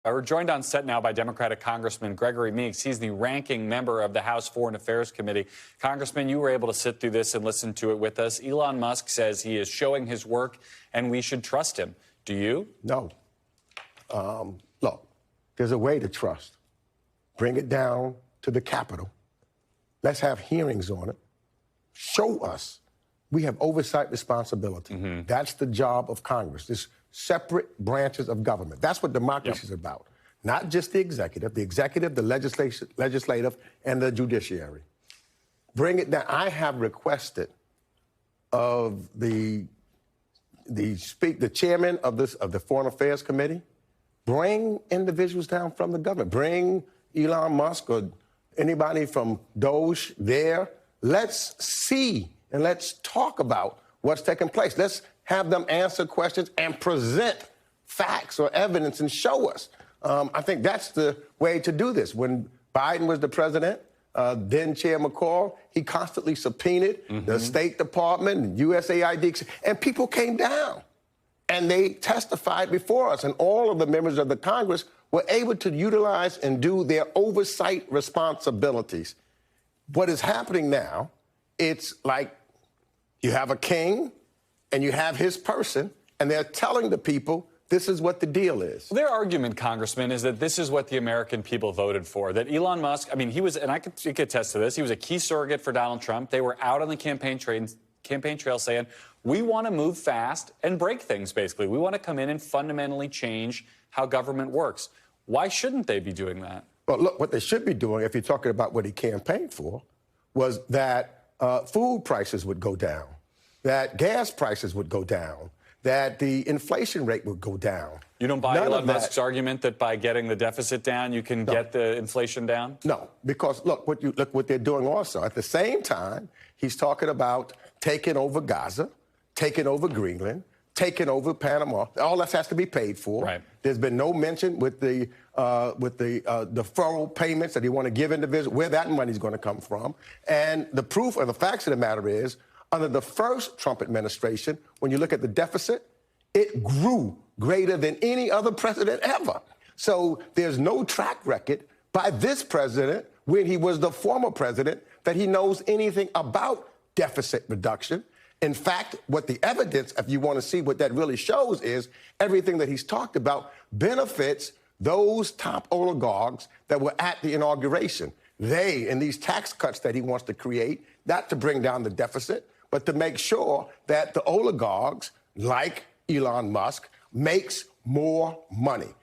We're joined on set now by Democratic Congressman Gregory Meeks. He's the ranking member of the House Foreign Affairs Committee. Congressman, you were able to sit through this and listen to it with us. Elon Musk says he is showing his work and we should trust him. Do you? No. Look, there's a way to trust. Bring it down to the Capitol. Let's have hearings on it. Show us. We have oversight responsibility. That's the job of Congress. There's separate branches of government. That's what democracy is about. Not just the executive, the legislative, and the judiciary. Bring it down. I have requested of the chairman of the Foreign Affairs Committee, bring individuals down from the government. Bring Elon Musk or anybody from Doge there. Let's see and let's talk about what's taking place. Let's have them answer questions and present facts or evidence and show us. I think that's the way to do this. When Biden was the president, then Chair McCall, he constantly subpoenaed the State Department, USAID, and people came down and they testified before us, and all of the members of the Congress were able to utilize and do their oversight responsibilities. What is happening now, it's like you have a king and you have his person, and they're telling the people this is what the deal is. Their argument, Congressman, is that this is what the American people voted for, that Elon Musk, I mean, he was, and I could attest to this, he was a key surrogate for Donald Trump. They were out on the campaign trail saying, we want to move fast and break things, basically. We want to come in and fundamentally change how government works. Why shouldn't they be doing that? Well, look, what they should be doing, if you're talking about what he campaigned for, was that food prices would go down, that gas prices would go down, that the inflation rate would go down. You don't buy Elon Musk's argument that by getting the deficit down, you can get the inflation down? No, because look what they're doing also. At the same time, he's talking about taking over Gaza, taking over Greenland, taking over Panama. All that has to be paid for. Right. There's been no mention with the deferral payments that he want to give individuals, where that money's going to come from. And the proof or the facts of the matter is, under the first Trump administration, when you look at the deficit, it grew greater than any other president ever. So there's no track record by this president, when he was the former president, that he knows anything about deficit reduction. In fact, what the evidence, if you want to see what that really shows, is everything that he's talked about benefits those top oligarchs that were at the inauguration. They, in these tax cuts that he wants to create, not to bring down the deficit, but to make sure that the oligarchs, like Elon Musk, makes more money.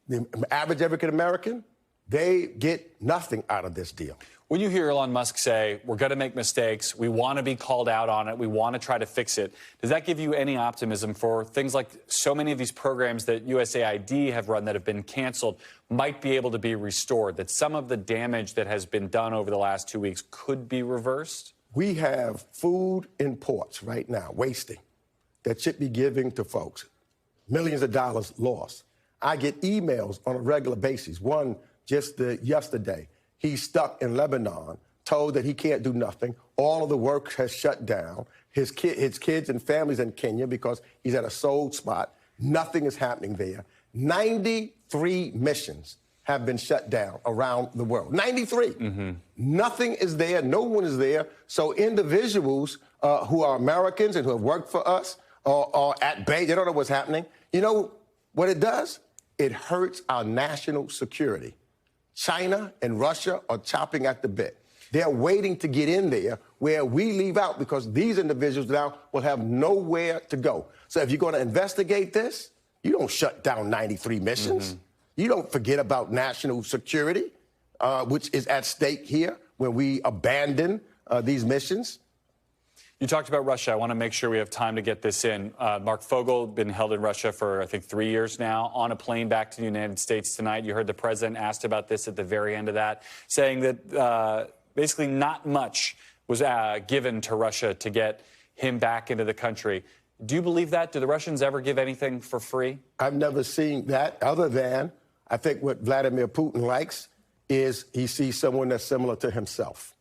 The average African American, they get nothing out of this deal. When you hear Elon Musk say, we're going to make mistakes, we want to be called out on it, we want to try to fix it, does that give you any optimism for things like so many of these programs that USAID have run that have been canceled might be able to be restored, that some of the damage that has been done over the last 2 weeks could be reversed? We have food in ports right now, wasting, that should be giving to folks. Millions of dollars lost. I get emails on a regular basis. One just yesterday. He's stuck in Lebanon, told that he can't do nothing. All of the work has shut down. His kids and families in Kenya because he's at a sold spot. Nothing is happening there. 93 missions have been shut down around the world. 93. Nothing is there. No one is there. So individuals who are Americans and who have worked for us are at bay. They don't know what's happening. You know what it does? It hurts our national security. China and Russia are chopping at the bit. They're waiting to get in there where we leave out, because these individuals now will have nowhere to go. So if you're going to investigate this, you don't shut down 93 missions. You don't forget about national security, which is at stake here when we abandon these missions. You talked about Russia. I want to make sure we have time to get this in. Mark Fogel, been held in Russia for, I think, 3 years now, on a plane back to the United States tonight. You heard the president asked about this at the very end of that, saying that basically not much was given to Russia to get him back into the country. Do you believe that? Do the Russians ever give anything for free? I've never seen that, other than I think what Vladimir Putin likes is he sees someone that's similar to himself.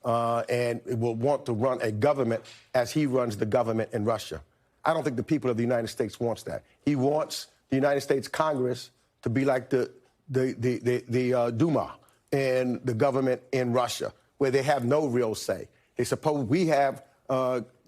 And will want to run a government as he runs the government in Russia. I don't think the people of the United States wants that. He wants the United States Congress to be like the Duma and the government in Russia, where they have no real say. They suppose we have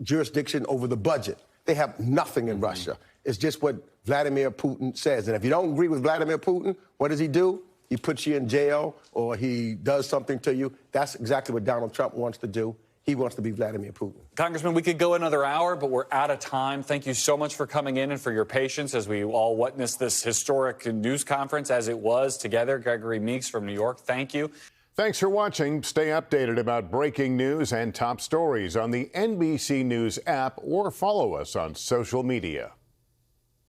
jurisdiction over the budget. They have nothing in Russia. It's just what Vladimir Putin says. And if you don't agree with Vladimir Putin, what does he do? He puts you in jail or he does something to you. That's exactly what Donald Trump wants to do. He wants to be Vladimir Putin. Congressman, we could go another hour, but we're out of time. Thank you so much for coming in and for your patience as we all witnessed this historic news conference as it was together. Gregory Meeks from New York, thank you. Thanks for watching. Stay updated about breaking news and top stories on the NBC News app or follow us on social media.